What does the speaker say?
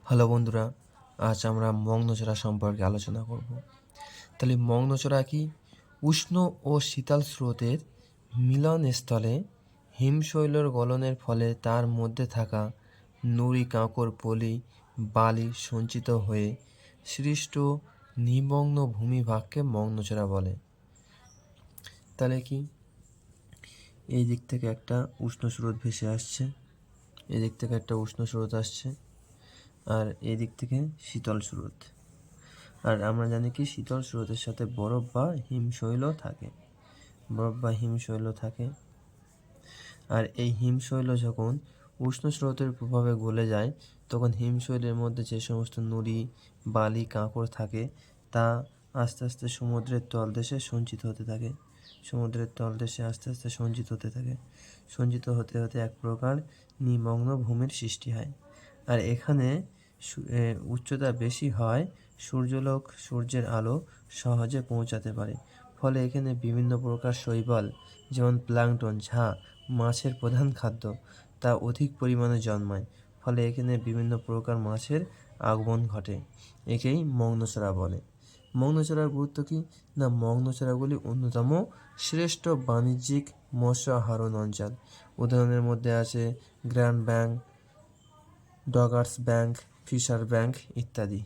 Hello বন্ধুরা, আজ আমরা মগ্নচড়া সম্পর্কে আলোচনা করব। তাহলে মগ্নচড়া কি? উষ্ণ ও শীতল স্রোতের মিলনস্থলে হিমশৈলের গলনের ফলে তার মধ্যে থাকা নুড়ি কাঁকর পলি বালি সঞ্চিত হয়ে সৃষ্ট নিমগ্ন ভূমিভাগকে মগ্নচড়া বলে। তাহলে কি? এই দিক থেকে একটা উষ্ণ স্রোত ভেসে আসছে, এই দিক থেকে একটা উষ্ণ স্রোত আসছে, আর এই দিক থেকে শীতল স্রোত। আর আমরা জানি কি শীতল স্রোতের সাথে বরফ বা হিমশৈলও থাকে, আর এই হিমশৈল যখন উষ্ণ স্রোতের প্রভাবে গলে যায় তখন হিমশৈলের মধ্যে যে সমস্ত নুড়ি বালি কাঁকড় থাকে তা আস্তে আস্তে সমুদ্রের তলদেশে সঞ্চিত হতে থাকে, সঞ্চিত হতে হতে এক প্রকার নিমগ্ন ভূমির সৃষ্টি হয়। আর এখানে উচ্চতা বেশি হয়, সূর্যের আলো সহজে পৌঁছাতে পারে, ফলে এখানে বিভিন্ন প্রকার শৈবাল যেমন প্লাঙ্কটন যা মাছের প্রধান খাদ্য তা অধিক পরিমাণে জন্মায়, ফলে এখানে বিভিন্ন প্রকার মাছের আগমন ঘটে। একেই মগ্নচড়া বলে। মগ্নচড়ার গুরুত্ব কী? না, মগ্নচড়াগুলি অন্যতম শ্রেষ্ঠ বাণিজ্যিক মৎস্য আহরণ অঞ্চল। উদাহরণের মধ্যে আছে Grand Bank, Doggers Bank, Fisher Bank ইত্যাদি।